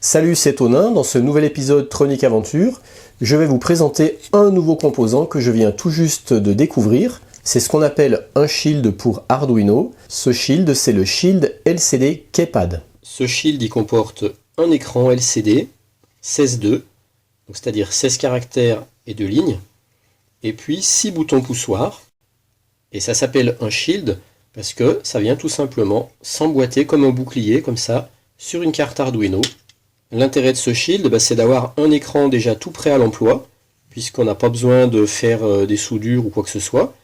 Salut, c'est Tonin. Dans ce nouvel épisode Tronic Aventure, je vais vous présenter un nouveau composant que je viens tout juste de découvrir. C'est ce qu'on appelle un shield pour Arduino. Ce shield, c'est le Shield LCD Keypad. Ce shield, il comporte un écran LCD 16:2, c'est-à-dire 16 caractères et 2 lignes, et puis 6 boutons poussoirs. Et ça s'appelle un shield parce que ça vient tout simplement s'emboîter comme un bouclier, comme ça, sur une carte Arduino. L'intérêt de ce shield, c'est d'avoir un écran déjà tout prêt à l'emploi, puisqu'on n'a pas besoin de faire des soudures ou quoi que ce soit.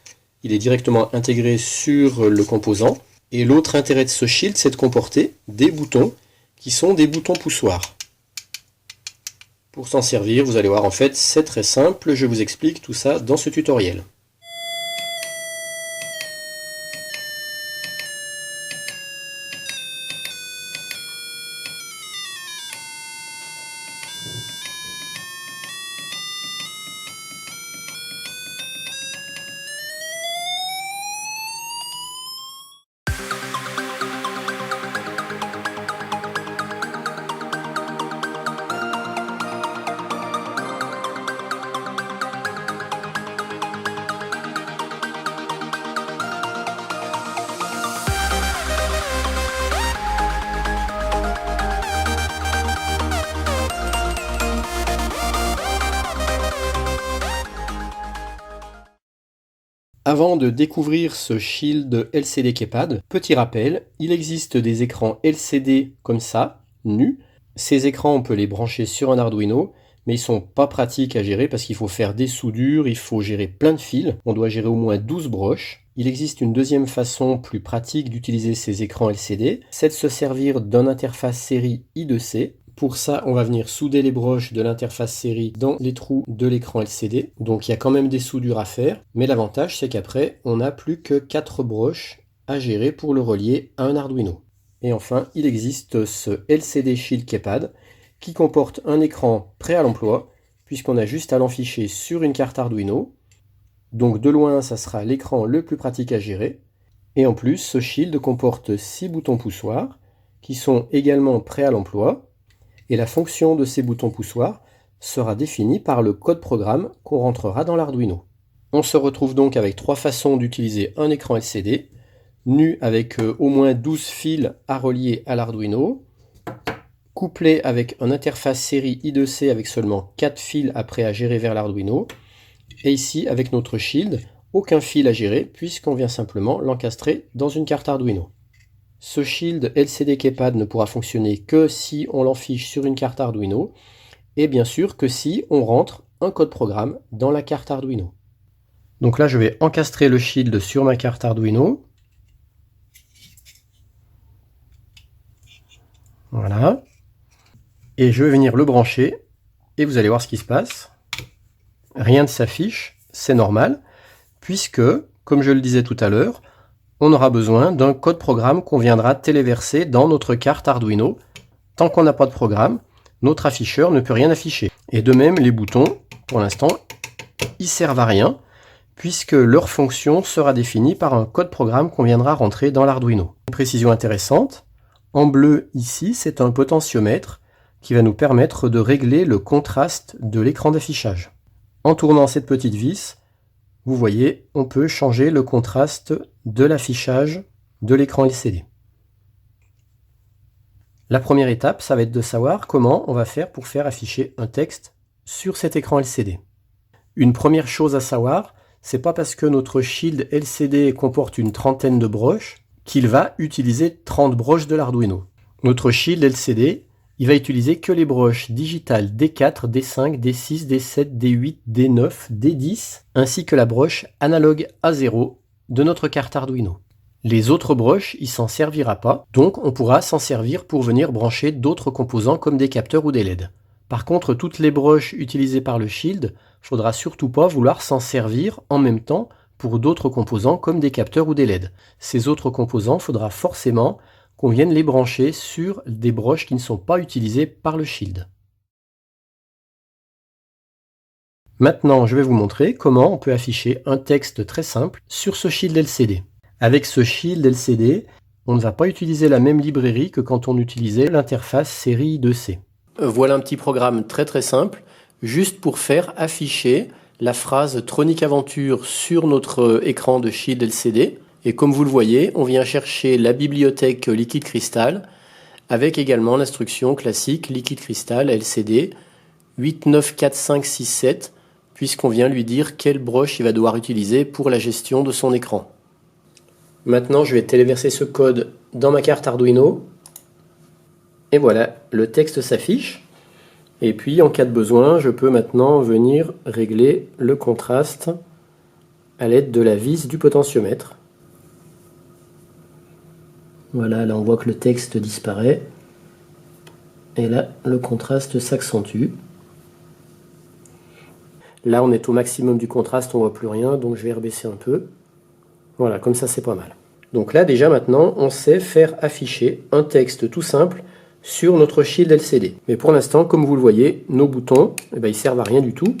Il est directement intégré sur le composant. Et l'autre intérêt de ce shield, c'est de comporter des boutons qui sont des boutons poussoirs. Pour s'en servir, vous allez voir, en fait, c'est très simple. Je vous explique tout ça dans ce tutoriel. Avant de découvrir ce Shield LCD Keypad, petit rappel, il existe des écrans LCD comme ça, nus. Ces écrans, on peut les brancher sur un Arduino, mais ils sont pas pratiques à gérer parce qu'il faut faire des soudures, il faut gérer plein de fils, on doit gérer au moins 12 broches. Il existe une deuxième façon plus pratique d'utiliser ces écrans LCD, c'est de se servir d'une interface série I2C. Pour ça, on va venir souder les broches de l'interface série dans les trous de l'écran LCD. Donc il y a quand même des soudures à faire, mais l'avantage c'est qu'après, on n'a plus que 4 broches à gérer pour le relier à un Arduino. Et enfin, il existe ce LCD Shield Keypad qui comporte un écran prêt à l'emploi, puisqu'on a juste à l'enficher sur une carte Arduino. Donc de loin, ça sera l'écran le plus pratique à gérer. Et en plus, ce Shield comporte 6 boutons poussoirs qui sont également prêts à l'emploi. Et la fonction de ces boutons poussoirs sera définie par le code programme qu'on rentrera dans l'Arduino. On se retrouve donc avec 3 façons d'utiliser un écran LCD, nu avec au moins 12 fils à relier à l'Arduino, couplé avec une interface série I2C avec seulement 4 fils après à gérer vers l'Arduino, et ici avec notre shield, aucun fil à gérer puisqu'on vient simplement l'encastrer dans une carte Arduino. Ce Shield LCD Keypad ne pourra fonctionner que si on l'enfiche sur une carte Arduino, et bien sûr que si on rentre un code programme dans la carte Arduino. Donc là, je vais encastrer le Shield sur ma carte Arduino. Voilà. Et je vais venir le brancher, et vous allez voir ce qui se passe. Rien ne s'affiche, c'est normal, puisque, comme je le disais tout à l'heure, on aura besoin d'un code programme qu'on viendra téléverser dans notre carte Arduino. Tant qu'on n'a pas de programme, notre afficheur ne peut rien afficher. Et de même, les boutons, pour l'instant, ils servent à rien, puisque leur fonction sera définie par un code programme qu'on viendra rentrer dans l'Arduino. Une précision intéressante, en bleu ici, c'est un potentiomètre qui va nous permettre de régler le contraste de l'écran d'affichage. En tournant cette petite vis, vous voyez, on peut changer le contraste de l'affichage de l'écran LCD. La première étape, ça va être de savoir comment on va faire pour faire afficher un texte sur cet écran LCD. Une première chose à savoir, c'est pas parce que notre Shield LCD comporte une trentaine de broches qu'il va utiliser 30 broches de l'Arduino. Notre Shield LCD, il va utiliser que les broches digitales D4, D5, D6, D7, D8, D9, D10, ainsi que la broche analogue A0 de notre carte Arduino. Les autres broches, il s'en servira pas, donc on pourra s'en servir pour venir brancher d'autres composants comme des capteurs ou des LED. Par contre, toutes les broches utilisées par le Shield, faudra surtout pas vouloir s'en servir en même temps pour d'autres composants comme des capteurs ou des LED. Ces autres composants, faudra forcément qu'on vienne les brancher sur des broches qui ne sont pas utilisées par le Shield. Maintenant, je vais vous montrer comment on peut afficher un texte très simple sur ce Shield LCD. Avec ce Shield LCD, on ne va pas utiliser la même librairie que quand on utilisait l'interface série I2C. Voilà un petit programme très simple, juste pour faire afficher la phrase Tronic Aventure sur notre écran de Shield LCD. Et comme vous le voyez, on vient chercher la bibliothèque Liquid Crystal avec également l'instruction classique Liquid Crystal LCD 894567, puisqu'on vient lui dire quelle broche il va devoir utiliser pour la gestion de son écran. Maintenant, je vais téléverser ce code dans ma carte Arduino. Et voilà, le texte s'affiche. Et puis, en cas de besoin, je peux maintenant venir régler le contraste à l'aide de la vis du potentiomètre. Voilà, là on voit que le texte disparaît. Et là, le contraste s'accentue. Là, on est au maximum du contraste, on ne voit plus rien, donc je vais rebaisser un peu. Voilà, comme ça, c'est pas mal. Donc là, déjà maintenant, on sait faire afficher un texte tout simple sur notre Shield LCD. Mais pour l'instant, comme vous le voyez, nos boutons, ils servent à rien du tout.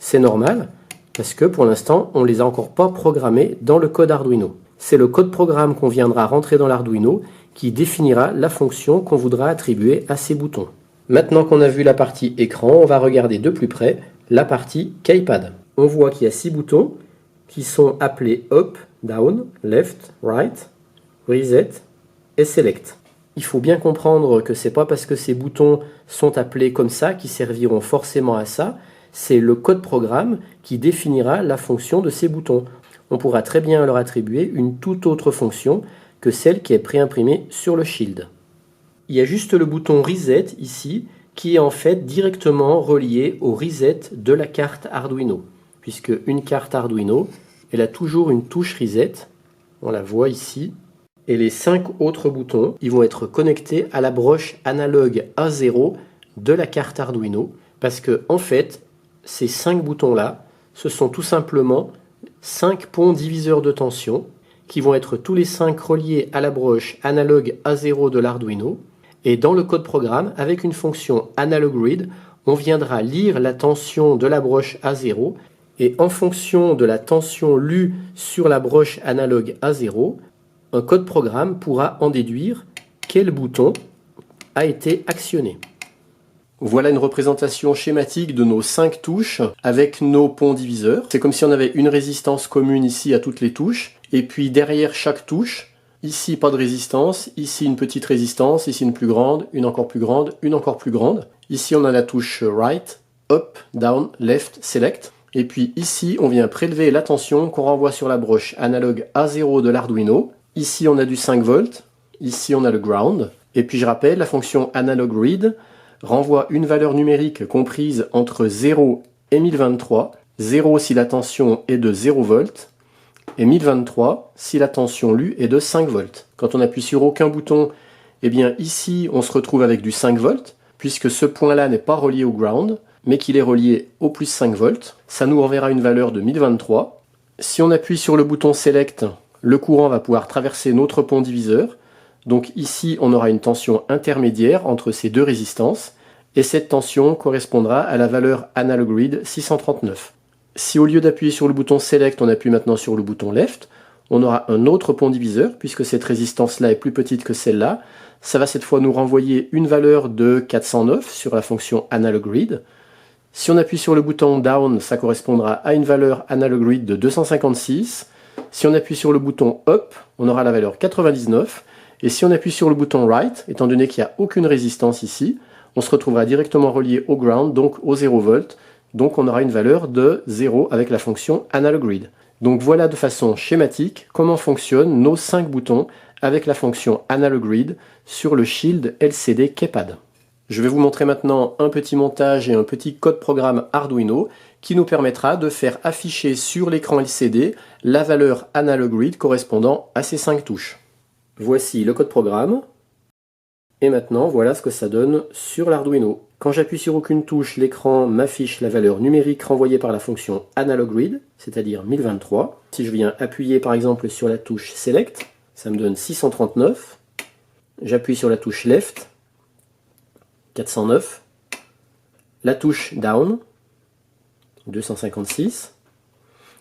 C'est normal, parce que pour l'instant, on ne les a encore pas programmés dans le code Arduino. C'est le code programme qu'on viendra rentrer dans l'Arduino qui définira la fonction qu'on voudra attribuer à ces boutons. Maintenant qu'on a vu la partie écran, on va regarder de plus près la partie keypad. On voit qu'il y a 6 boutons qui sont appelés Up, Down, Left, Right, Reset et Select. Il faut bien comprendre que c'est pas parce que ces boutons sont appelés comme ça qu'ils serviront forcément à ça. C'est le code programme qui définira la fonction de ces boutons. On pourra très bien leur attribuer une toute autre fonction que celle qui est préimprimée sur le Shield. Il y a juste le bouton Reset ici qui est en fait directement relié au reset de la carte Arduino. Puisque une carte Arduino, elle a toujours une touche Reset, on la voit ici. Et les 5 autres boutons, ils vont être connectés à la broche analogue A0 de la carte Arduino. Parce que en fait, ces 5 boutons-là, ce sont tout simplement 5 ponts diviseurs de tension qui vont être tous les 5 reliés à la broche analogue A0 de l'Arduino. Et dans le code programme, avec une fonction analog read, on viendra lire la tension de la broche A0 et en fonction de la tension lue sur la broche analogue A0, un code programme pourra en déduire quel bouton a été actionné. Voilà une représentation schématique de nos 5 touches avec nos ponts diviseurs. C'est comme si on avait une résistance commune ici à toutes les touches. Et puis derrière chaque touche, ici pas de résistance, ici une petite résistance, ici une plus grande, une encore plus grande, une encore plus grande. Ici on a la touche Right, Up, Down, Left, Select. Et puis ici on vient prélever la tension qu'on renvoie sur la broche analogue A0 de l'Arduino. Ici on a du 5 volts, ici on a le ground. Et puis je rappelle, la fonction analog read renvoie une valeur numérique comprise entre 0 et 1023. 0 si la tension est de 0 volts et 1023 si la tension lue est de 5 volts. Quand on appuie sur aucun bouton, eh bien ici on se retrouve avec du 5 volts, puisque ce point-là n'est pas relié au ground, mais qu'il est relié au plus 5 volts. Ça nous renverra une valeur de 1023. Si on appuie sur le bouton Select, le courant va pouvoir traverser notre pont diviseur. Donc ici, on aura une tension intermédiaire entre ces deux résistances, et cette tension correspondra à la valeur analog read 639. Si au lieu d'appuyer sur le bouton Select, on appuie maintenant sur le bouton Left, on aura un autre pont diviseur, puisque cette résistance-là est plus petite que celle-là. Ça va cette fois nous renvoyer une valeur de 409 sur la fonction analog read. Si on appuie sur le bouton Down, ça correspondra à une valeur analog read de 256. Si on appuie sur le bouton Up, on aura la valeur 99. Et si on appuie sur le bouton Right, étant donné qu'il n'y a aucune résistance ici, on se retrouvera directement relié au ground, donc au 0 volt. Donc on aura une valeur de 0 avec la fonction analog read. Donc voilà de façon schématique comment fonctionnent nos 5 boutons avec la fonction analog read sur le Shield LCD keypad. Je vais vous montrer maintenant un petit montage et un petit code programme Arduino qui nous permettra de faire afficher sur l'écran LCD la valeur analog read correspondant à ces 5 touches. Voici le code programme. Et maintenant, voilà ce que ça donne sur l'Arduino. Quand j'appuie sur aucune touche, l'écran m'affiche la valeur numérique renvoyée par la fonction analog read, c'est-à-dire 1023. Si je viens appuyer par exemple sur la touche Select, ça me donne 639. J'appuie sur la touche Left, 409. La touche Down, 256.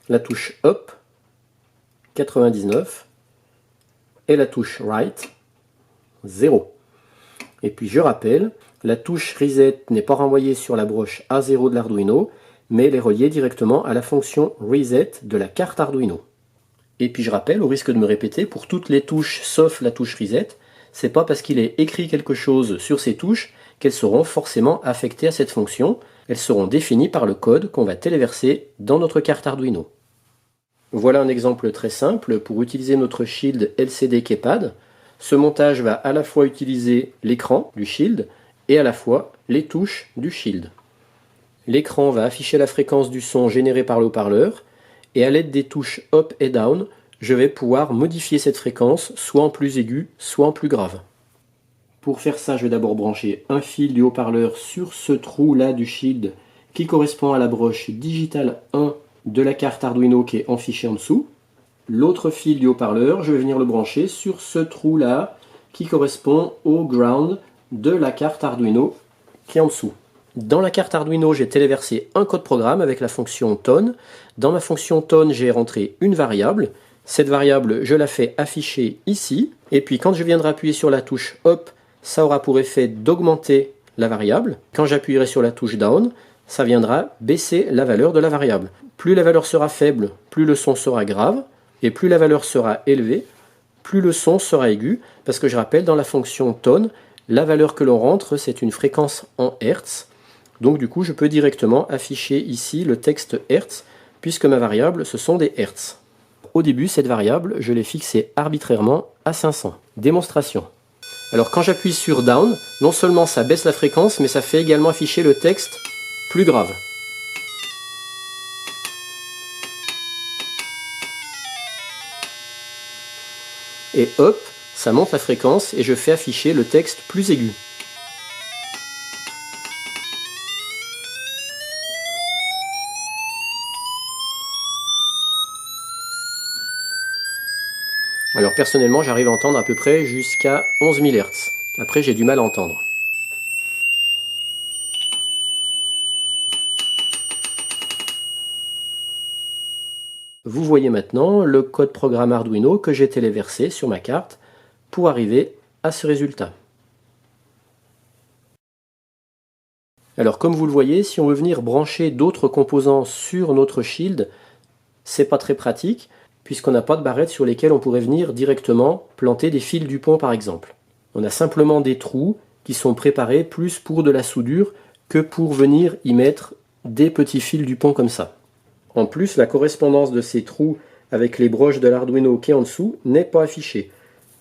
La touche Up, 99. Et la touche Right, 0. Et puis je rappelle, la touche Reset n'est pas renvoyée sur la broche A0 de l'Arduino, mais elle est reliée directement à la fonction Reset de la carte Arduino. Et puis je rappelle, au risque de me répéter, pour toutes les touches sauf la touche Reset, c'est pas parce qu'il est écrit quelque chose sur ces touches qu'elles seront forcément affectées à cette fonction. Elles seront définies par le code qu'on va téléverser dans notre carte Arduino. Voilà un exemple très simple pour utiliser notre Shield LCD Keypad. Ce montage va à la fois utiliser l'écran du Shield et à la fois les touches du Shield. L'écran va afficher la fréquence du son généré par le haut-parleur et à l'aide des touches Up et Down, je vais pouvoir modifier cette fréquence soit en plus aigu, soit en plus grave. Pour faire ça, je vais d'abord brancher un fil du haut-parleur sur ce trou-là du Shield qui correspond à la broche Digital 1 de la carte Arduino qui est enfichée en dessous. L'autre fil du haut-parleur, je vais venir le brancher sur ce trou-là qui correspond au ground de la carte Arduino qui est en dessous. Dans la carte Arduino, j'ai téléversé un code programme avec la fonction tone. Dans ma fonction tone, j'ai rentré une variable. Cette variable, je la fais afficher ici. Et puis quand je viendrai appuyer sur la touche Up, ça aura pour effet d'augmenter la variable. Quand j'appuierai sur la touche Down, ça viendra baisser la valeur de la variable. Plus la valeur sera faible, plus le son sera grave. Et plus la valeur sera élevée, plus le son sera aigu. Parce que je rappelle, dans la fonction tone, la valeur que l'on rentre, c'est une fréquence en Hertz. Donc du coup, je peux directement afficher ici le texte Hertz, puisque ma variable, ce sont des Hertz. Au début, cette variable, je l'ai fixée arbitrairement à 500. Démonstration. Alors quand j'appuie sur Down, non seulement ça baisse la fréquence, mais ça fait également afficher le texte plus grave. Et Up, ça monte la fréquence et je fais afficher le texte plus aigu. Alors personnellement, j'arrive à entendre à peu près jusqu'à 11 000 Hz. Après, j'ai du mal à entendre. Vous voyez maintenant le code programme Arduino que j'ai téléversé sur ma carte pour arriver à ce résultat. Alors comme vous le voyez, si on veut venir brancher d'autres composants sur notre Shield, c'est pas très pratique, puisqu'on n'a pas de barrettes sur lesquelles on pourrait venir directement planter des fils du pont par exemple. On a simplement des trous qui sont préparés plus pour de la soudure que pour venir y mettre des petits fils du pont comme ça. En plus, la correspondance de ces trous avec les broches de l'Arduino qui est en dessous n'est pas affichée.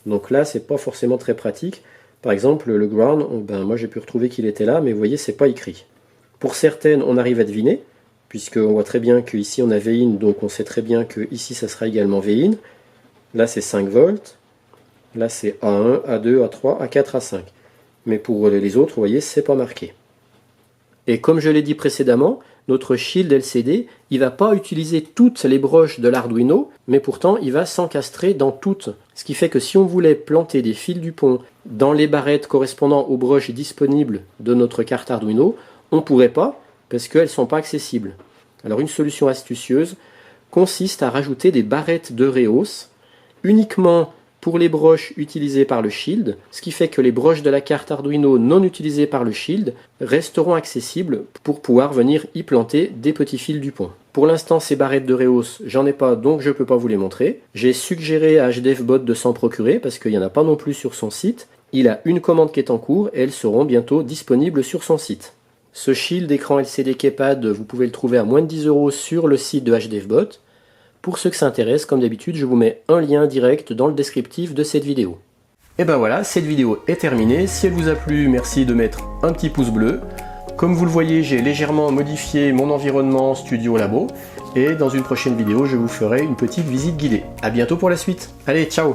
Donc là, c'est pas forcément très pratique. Par exemple, le ground, moi j'ai pu retrouver qu'il était là, mais vous voyez, c'est pas écrit. Pour certaines, on arrive à deviner, puisqu'on voit très bien qu'ici on a Vin, donc on sait très bien que ici ça sera également Vin. Là c'est 5 volts, là c'est A1, A2, A3, A4, A5. Mais pour les autres, vous voyez, c'est pas marqué. Et comme je l'ai dit précédemment, notre Shield LCD, il ne va pas utiliser toutes les broches de l'Arduino, mais pourtant il va s'encastrer dans toutes. Ce qui fait que si on voulait planter des fils du pont dans les barrettes correspondant aux broches disponibles de notre carte Arduino, on ne pourrait pas, parce qu'elles ne sont pas accessibles. Alors une solution astucieuse consiste à rajouter des barrettes de Reos uniquement pour les broches utilisées par le Shield, ce qui fait que les broches de la carte Arduino non utilisées par le Shield resteront accessibles pour pouvoir venir y planter des petits fils du pont. Pour l'instant, ces barrettes de Reos, j'en ai pas, donc je ne peux pas vous les montrer. J'ai suggéré à HDFBot de s'en procurer, parce qu'il n'y en a pas non plus sur son site. Il a une commande qui est en cours, et elles seront bientôt disponibles sur son site. Ce Shield écran LCD Keypad, vous pouvez le trouver à moins de 10 € sur le site de HDFBot. Pour ceux que ça intéresse, comme d'habitude, je vous mets un lien direct dans le descriptif de cette vidéo. Et ben voilà, cette vidéo est terminée. Si elle vous a plu, merci de mettre un petit pouce bleu. Comme vous le voyez, j'ai légèrement modifié mon environnement studio labo. Et dans une prochaine vidéo, je vous ferai une petite visite guidée. A bientôt pour la suite. Allez, ciao!